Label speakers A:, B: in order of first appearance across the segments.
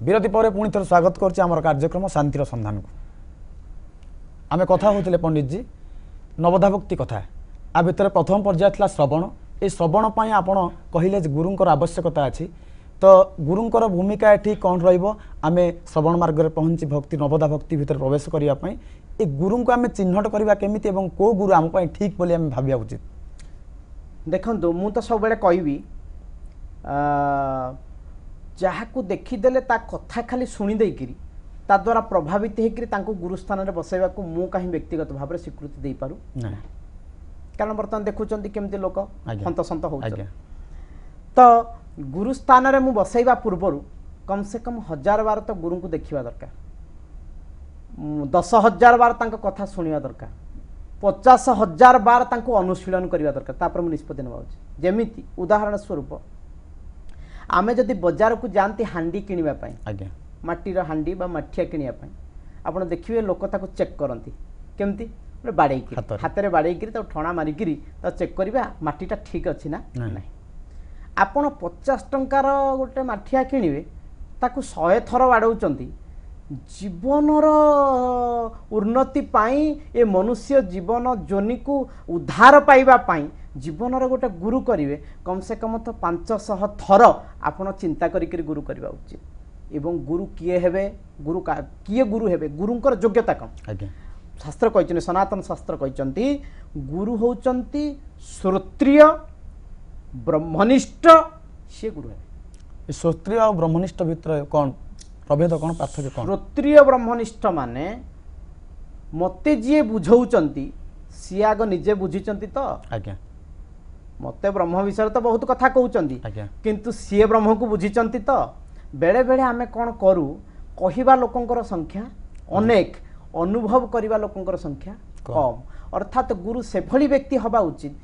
A: विरति पर पुणी थर स्वागत करछि हमर कार्यक्रम शांतिर सन्धान को आमे कथा होतिले पंडित जी नवधा भक्ति कथा आ भितर प्रथम पर्याय थला श्रवण ए श्रवण पई आपण कहिले गुरुंकर आवश्यकता अछि तो गुरुंकर भूमिका एठी कोन रहइबो आमे श्रवण मार्ग रे पहुंची भक्ति नवधा भक्ति भितर प्रवेश करिया पई ए गुरु को आमे चिन्हट करबा केमिति एवं को गुरु आम पई ठीक बोली आमे भाबिया उचित
B: देखो मु तो सब बेले कहबी जहाकू देखीदेले ता कथा खाली शुणी देकिरी ता द्वारा प्रभावित होकर तांको गुरु स्थान रे बसाइबा को मु कहीं व्यक्तिगत भाव में स्वीकृति दे पारू कारण बर्तमान देखुचंती केमती लोक हंत सन्त हो तो गुरु स्थान रे मु बसाइबा पूर्व कम से कम 1000 बार तो गुरु को देखिबा दरकार 10,000 बार तांको कथा सुनिबा दरकार 50,000 बार तांको अनुशीलन करिबा दरकार तापर मु निष्पत्ति नेबा उचित जेमिति उदाहरण स्वरूप आमे जदि बाजार को जानती हांडी किनिबा पई
A: आज्ञा
B: माटीर हांडी बा माठिया किनिया पई आपण देखिबे लोक ताको चेक करंती केमती बाड़े हाथ में बाड़े ठणा मारिक चेक करवा मटीटा ठीक अच्छी ना नहीं आपण 50 टंकार गोटे माठिया किणवे ताकू 100 थर बाड़ौंट जीवनर उन्नति पाई ए मनुष्य जीवन जोनि को उद्धार पाइबा पाई जीवनर गोटे गुरु करिवे कम से कम तो 500 थर आपण चिंता करिक गुरु करवा उचित एवं गुरु किए हेबे गुरु किए गुरु हेबे गुरुंकर योग्यता कम शास्त्र कहते सनातन शास्त्र कहते गुरु होचंती श्रोत्रिय ब्रह्मनिष्ठ सी गुरु है
A: श्रोत्रिय और ब्रह्मनिष्ठ भितर कौन प्रभेद कौन पार्थक्य कौन
B: श्रोत्रिय ब्रह्मनिष्ठ माने मते जी बुझौचंती सी आग निजे बुझीचंती तो
A: आज्ञा
B: मते ब्रह्म विषय तो बहुत कथा कहउचंती किंतु सी ब्रह्म को बुझीचंती तो बेले बेले आमे कौन करू कहिबा लोकंकर संख्या अनेक अनुभव करने लोकंकर संख्या कम अर्थात गुरु से भली व्यक्ति हवा उचित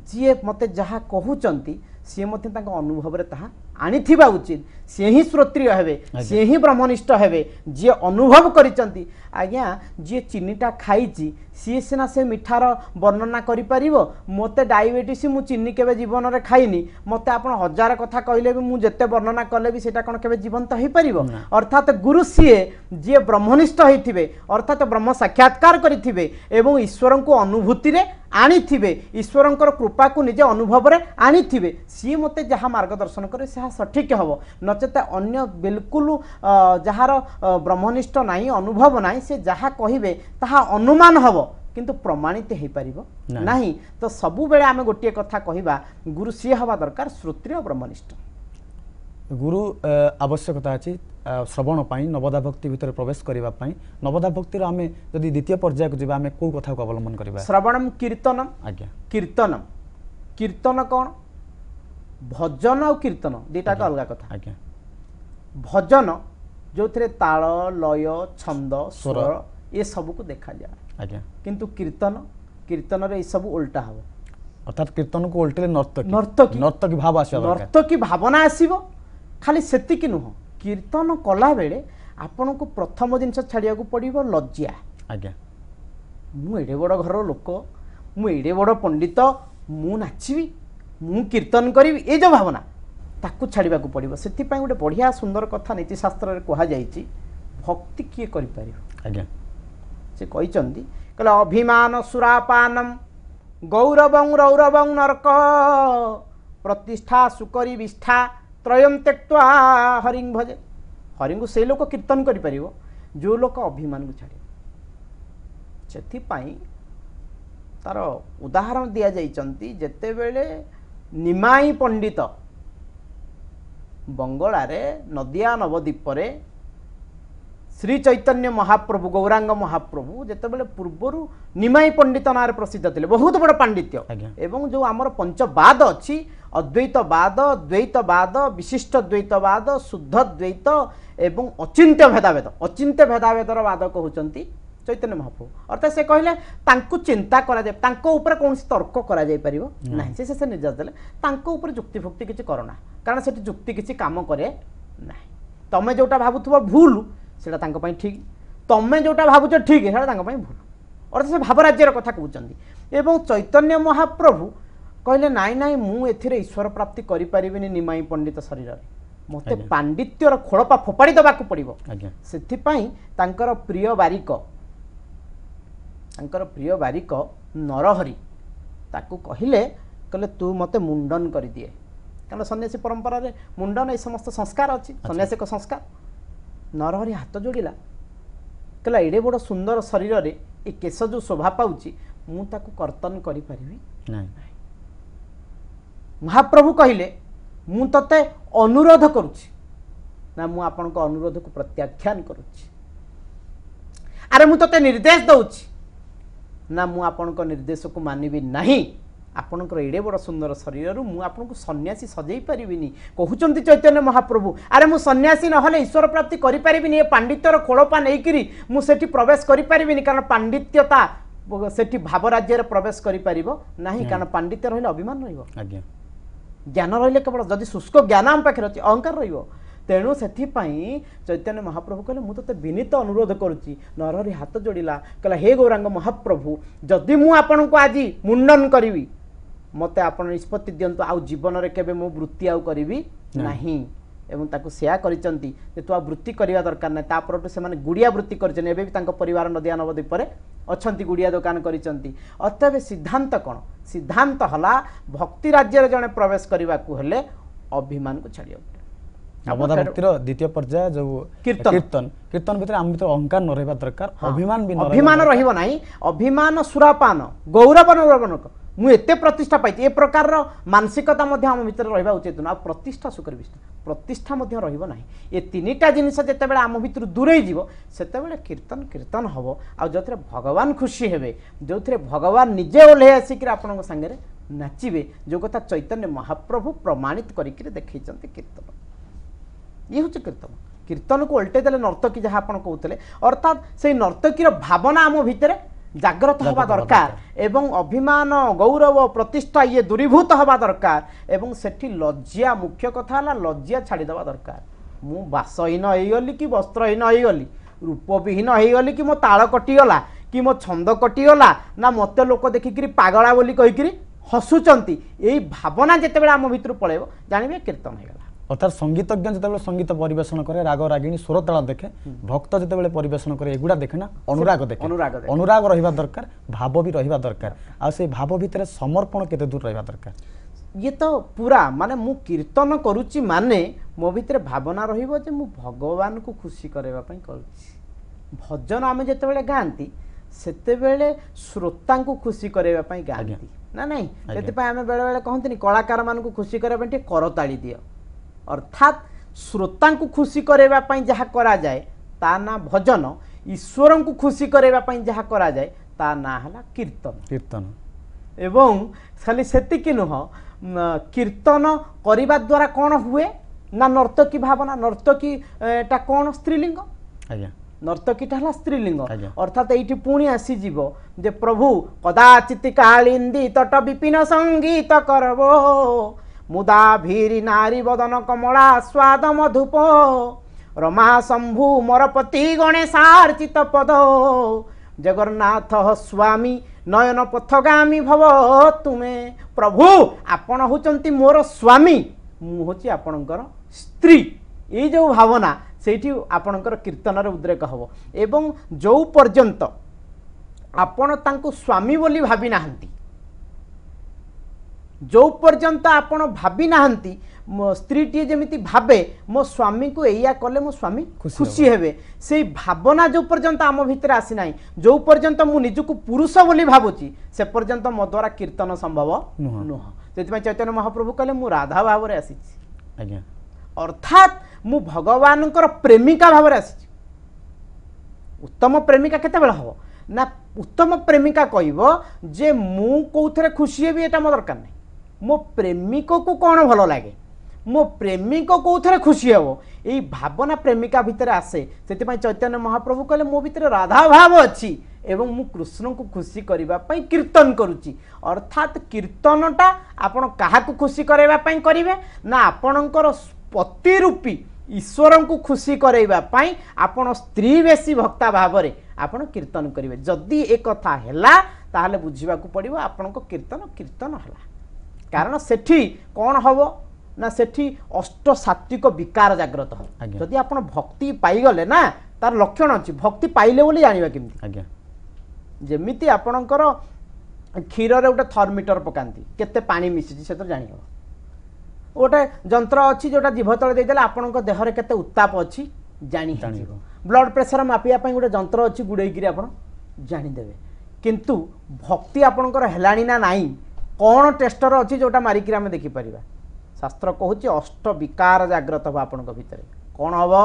B: जी मते जहाँ कहउचंती सी मते तांको अनुभव रे ताहा आनिथिबा उचित से ही श्रोत्रिय हेबे से ही ब्रह्मनिष्ठ हेबे जी अनुभव करिचंती आज्ञा जी चीनीटा खाइची सी सिना से मिठार वर्णना करि परिबो मते डायबिटीज मु चीनी केबे जीवन रे खाइनी मते आपण 1000 कथा कहले भी मु जत्ते वर्णना कले भी सेटा कोन केबे जीवंत होई परिबो अर्थात गुरु सीए जी ब्रह्मनिष्ठ होइथिबे अर्थात ब्रह्म साक्षात्कार करिथिबे एवं ईश्वर को अनुभूति रे आनिथिबे ईश्वरंकर कृपा को निजे अनुभव रे आनिथिबे सी मते जहाँ मार्गदर्शन करे से सठिक हम नचेत अन्य बिल्कुल जार ब्रह्मनिष्ठ नहीं अनुभव नहीं से जहाँ कहे ताहा अनुमान हम किंतु प्रमाणित हो पारिबो नहीं तो सबु बेले आमे गोटे कथा कहबा गुरु सी हवा दरकार श्रोत्रिय ब्रह्मनिष्ठ
A: गुरु आवश्यकता अछि श्रवण पाई नवधा भक्ति भितर प्रवेश करिबा पाई नवधा भक्ति रो आमे यदि द्वितीय पर्याय को जिबा आमे को कथा को अवलंबन करिबा
B: श्रवणम कीर्तनम
A: आज्ञा
B: कीर्तनम कीर्तन कौन भजन और कीर्तन दुटा का अलग कथा
A: आज्ञा
B: भजन जो थे ताल लय छंद स्वर ये सब को देखा जाए
A: आज्ञा
B: किंतु कीर्तन कीर्तन रे सब उल्टा हम
A: अर्थात कीर्तन को उल्टे नर्तकी
B: नर्तकी
A: नर्तकी भाव आसी
B: नर्तकी भावना आसीबो खाली सेतिकी नुह कीर्तन कला बेले आपन को प्रथम जिनस छाड़िया को पड़िबो लज्जा
A: आज्ञा
B: मु एडे बड़ घर लोक मु एडे बड़ पंडित मु नाचिबी मु कीर्तन करी ये जो भावना ताकू छाड़िबा को पड़िबो सेति पई गोटे बढ़िया सुंदर कथा नीति शास्त्र रे कहा जाईची भक्ति किए करि पारिबो
A: आज्ञा
B: से कहिचंदी कहले अभिमान सुरापानम गौरवं रौरवं नरक प्रतिष्ठा सुकरी विष्ठा त्रयं त्यक्त्वा हरिं भजे हरिं को से लोक कीर्तन करि पारिबो जो लोक अभिमान को छाड़े सेति पई तार उदाहरण दिया जाइचंती जेते बेले निमाई पंडित बंगला रे नदिया नवद्वीप रे श्री चैतन्य महाप्रभु गौरांग महाप्रभु जेते बेले पूर्वरु निमाई पंडित नार प्रसिद्ध थिले बहुत बड़ पांडित्य एवं जो आमर पंचवाद अछि अद्वैतवाद द्वैतवाद विशिष्ट द्वैतवाद शुद्ध द्वैत एवं अचिंत्य भेदाभेदर वाद कहउचंती चैतन्य महाप्रभु अर्थात से कहले तांको चिंता करा जाय तांको ऊपर कौन तर्क करा जाय परिबो नाही से निर्देश देले तांको ऊपर जुक्ति भक्ति किछि करना कारण सेठी जुक्ति किछि काम करे नाही तमे जोटा भाबुथबो भूल सेटा तांको पई ठीक तमे जोटा भाबुछ ठीक सेटा तांको पई भूल अर्थात से भाव राज्यर कथा कहउचंदी एवं चैतन्य महाप्रभु कहले नाई नाई मु एथिरे ईश्वर प्राप्ति करि परिबिनी निमाई पंडित शरीर मते पांडित्यर खोड़पा फोपाड़ी देवाक पड़ो
A: आज्ञा
B: से प्रिय बारिक नरहरि ताकू कहले कहले तू मते मुंडन कर दिए कारण सन्यासी परंपरा रे मुंडन ये समस्त संस्कार अच्छी सन्यासी को संस्कार नरहरि हाथ जोड़िला कहला एडे बड़ सुंदर शरीर रे ए केश जो शोभा पाउची मु ताकू कर्तन करि परिबी
A: नहीं
B: महाप्रभु कहले मु तते अनुरोध करुछि ना मु आपन को अनुरोध को प्रत्याख्यान करुछि अरे मु तते निर्देश दउछि ना मु आपन को निर्देश को मानिबी नहीं आपनकर एडे बड़ सुंदर शरीर मु आपन को सन्यासी सजई परिबिनी कहउचंती चैतन्य महाप्रभु अरे मु सन्यासी न हले ईश्वर प्राप्ति करि परिबिनी ए पांडित्यर खोड़पा नै करी मु सेठी प्रवेश करि परिबिनी कारण पांडित्यता सेठी भाव राज्य रे प्रवेश करि परिबो नाही कारण पांडित्य रहले अभिमान रहिबो
A: आज्ञा
B: ज्ञान रहिले केवल जदि शुष्क ज्ञान हम पाखे अछि अहंकार रहिबो तेणु से चैतन्य महाप्रभु कहले मु तते विनीत अनुरोध करुच्ची नरहरि हाथ जोड़िला कहला हे गौरांग महाप्रभु जदि मु आपन को आज मुंडन करी मते आपन निष्पत्ति दियंतु आउ जीवन रे केबे मु वृत्ति आउ करिवि नाही एवं ताकू सेया करिसंती जे तू आ वृत्ति करिवा दरकार नै तापरटु से माने गुड़िया वृत्ति करछन एबे भी तांको परिवार नदिया नवद्वीप रे अछंती गुड़िया दुकान करिसंती अतबे सिद्धांत कोन सिद्धांत हला भक्ति राज्य रे जने प्रवेश करिवा को हेले अभिमान को छाड़िया
A: नवदा भक्तिर द्वितीय पर्याय जो
B: कीर्तन
A: कीर्तन कीर्तन भीतर आम भीतर अहंकार न रहबा दरकार अभिमान भी न
B: अभिमान रहिबो नाही अभिमान सुरापान गौरव नरवनक मु एते प्रतिष्ठा पाइछि ए प्रकार रो मानसिकता मध्ये हम भीतर रहबा उचित न प्रतिष्ठा सुकर विष्णु प्रतिष्ठा मध्ये रहिबो नाही ए तीनिटा जिनिस जते बेले आम भीतर दूरे जीवो सेते बेले कीर्तन कीर्तन हबो आ जतरे भगवान खुशी हेबे जोथरे भगवान निजे ओले आसी कि आपन संगे रे नाचिबे जो कथा चैतन्य महाप्रभु प्रमाणित करि कि देखैचंती कीर्तन ये हूँ कीर्तन कीर्तन को उल्टे देले नर्तकी जहाँ आप कहते अर्थात से नर्तकीर भावना आम भितर जाग्रत हवा दरकार एवं अभिमान गौरव प्रतिष्ठा ये दूरीभूत हवा दरकार एवं सेठी लज्जा मुख्य कथा है लज्जा छाड़ीदवा दरकार मु बासहीन होगली कि वस्त्रहीन होगली रूपविहीन होगली कि मो ताल कटिगला कि मो छंद कटिगला ना मत लोक देखिकी पागला बोली कहीकि हसुचंती यही भावना जिते आम भितर पलैब जानवे कीर्तन होगा
A: अर्थात संगीतज्ञ जिते संगीत परिवेशन करे राग रागिणी स्वर ताल देखे भक्त जिते परिवेशन करे एगुड़ा देखे ना अनुराग देखे अनुराग रहिबा दरकार भाव भी रहिबा दरकार आ से भाव भितर समर्पण केते दूर रहिबा दरकार
B: ये तो पूरा माने मु कीर्तन करुच्ची माने मो भितर भावना रहिबो जे मु भगवान को खुशी करबा पई करुच्ची भजन आमे जते बेले गांती सेते बेले श्रोता को खुशी करबा पई गांती ना नहीं सेते पई आमे बेले बेले कहंतनी कलाकार मान को खुशी करबा पई करताली दियो अर्थात श्रोता को खुशी करबा पई जहा करा जाए ता ना भजन ईश्वर को खुशी करबा पई जहा करा जाए ता ना हला कीर्तन
A: कीर्तन
B: एवं खाली सेतिकी नुह कीर्तन करबा द्वारा कौन हुए ना नर्तकी भावना नर्तकी टा कौन स्त्रीलिंग
A: आज्ञा
B: नर्तकी टा स्त्रीलिंग अर्थात ये पुणी आसी जीवो जे प्रभु कदाचित कालिंदी तट विपिन संगीत करबो मुदा भीरी नारी बदन कमला स्वाद मधुप रमा शंभु मोरपति गणेशार्चित पद जगन्नाथ स्वामी नयन पथगामी भव तुमे प्रभु आपण होचंती मोर स्वामी मु होची आपणकर स्त्री ये जो भावना सेठी आपणकर कीर्तन रे उद्रेक हबो एवं जो पर्यंत आपण तांको स्वामी बोली भाबी नाहंती जो पर्यंत आपण भाबी नाहंती स्त्री टी जमिति भाबे मो स्वामी को एया कले मो स्वामी खुशी हेबे से भावना जो पर्यंत आम भितर आसी नाही जो पर्यंत मु निजको पुरुष बोली भाबुची से पर्यंत मो द्वारा कीर्तन संभव नुह सेति चैतन्य महाप्रभु कहले मु राधा भाव रे आसीची
A: आज्ञा
B: अर्थात मु भगवानकर प्रेमिका भाव रे आसीची उत्तम प्रेमिका केते बेला हबो ना उत्तम प्रेमिका कहबो जे मु कोथरे खुशी हेबी एटा मो दरकार नै मो प्रेमिक को कौन भल लगे मो प्रेमिक कौन खुशी हे यही भावना प्रेमिका भितर आसे से चैतन्य महाप्रभु कहले मो भितर राधा भाव अच्छी एवं मु कृष्ण को खुशी करने कीर्तन करुच्ची अर्थात कीर्तनटा आपण क्या खुशी करने करेंगे ना आपणकर पति रूपी ईश्वर को खुशी करने आपण स्त्री बेसी भक्ता भाव में आपण कीर्तन करेंगे जदि एक कथा है ताहले बुझा पड़ो आपण कीर्तन कीर्तन है कारण सेठी कौन हम ना सेठी अष्ट सात्विक विकार जाग्रत हो
A: आज्ञा।
B: जदि आपण भक्ति पाइगले ना तार लक्षण अछि भक्ति पाइले बोली जानिबा केमति
A: आज्ञा
B: जेमिति आपणकर क्षीर रे गोटे थर्मीटर पकांती केते पानी मिसिछि से तो जानि हो गोटे जंत्र अच्छी जोटा जीभ तले देदेले आपणक देहरे केते उत्ताप अच्छी जानि
A: जानिबो।
B: ब्लड प्रेशर मापिया पई गोटे जंत्र अच्छी गुड़ेइकिरी आपण जानि देबे किंतु भक्ति आपणकर हेलाणी ना नाही कौन टेस्टर अच्छी जोटा मारिकिरी आमे देखि परिबा शास्त्र कहूची अष्ट विकार जाग्रत हो आपणक भितरे कौन हबो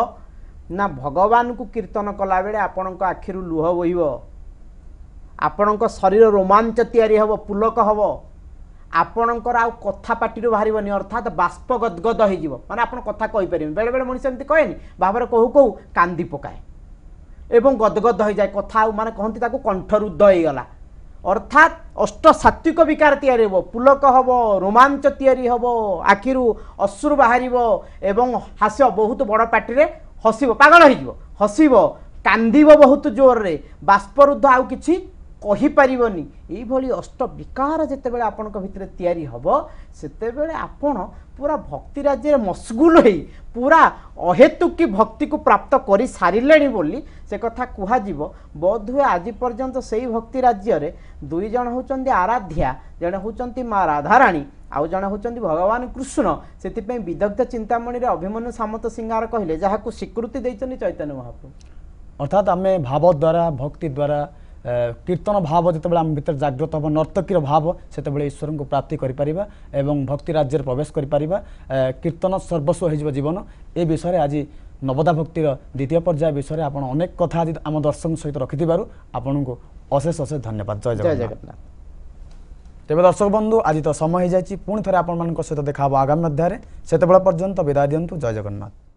B: ना भगवान को कीर्तन कला बेले आपणक आखिरु लुह बोहिबो आपणक शरीर रोमांच तैयारी हबो पुलक हबो आपणकर आउ कथा पाटिरु बाहरिबनी अर्थात बाष्प गदगद हो जिवो माने आपण कथा कहि परिबे बेले बेले मनुष्य एमति कहैनी भाबरे कहू कहू कांदी पकाए एवं गदगद हो जाए कथा माने कहंती ताको कंठरुद्ध हो गला अर्थात अष्ट सात्विक विकार तैयारी हबो पुलक हबो रोमांच तैयारी हबो आखिरु अश्रु बाहरिबो एवं हास्य बहुत बड़ पाटिरे हसिबो पागल हो जिवो हसिबो कांदिबो बहुत जोर रे बाष्परुद्ध आउ किछि कहि परिबनी एई भली अष्ट विकार जते बेले आपनक भितरे तैयारी हबो सेते बेले आपण पूरा भक्ति राज्य मशगुल होई पूरा अहेतुकी भक्ति को प्राप्त करि सारिलेनी बोली से कथा कुहा जीवो बोध हुए आज पर्यंत सेई भक्ति राज्य रे दुई जण होचंदी आराध्या जण होचंती मां राधाराणी आउ जण होचंती भगवान कृष्ण सेति पई विदग्ध चिंतामणि रे अभिमन्यु सामंत सिंगार कहिले जहा को स्वीकृति दैचनी चैतन्य महाप्रभु
A: अर्थात आम भाव द्वारा भक्ति द्वारा कीर्तन भाव जिते आम भीतर जागृत हम नर्तकीर भाव से ईश्वर को प्राप्ति करिपारिबा एवं भक्ति राज्य प्रवेश करिपारिबा कीर्तन सर्वस्व हो जीवन ए विषय आज नवदा भक्तिर द्वितीय पर्याय विषय आप अनेक कथा आज आम दर्शक सहित रखिथिबारु आपन को अशेष अशेष धन्यवाद। जय जगन्नाथ। तेबे दर्शक बंधु आज तो समय हो जाए पुणी थे आपण सहित देखा आगामी अध्याय से पर्यंत विदाय दिंतु। जय जगन्नाथ।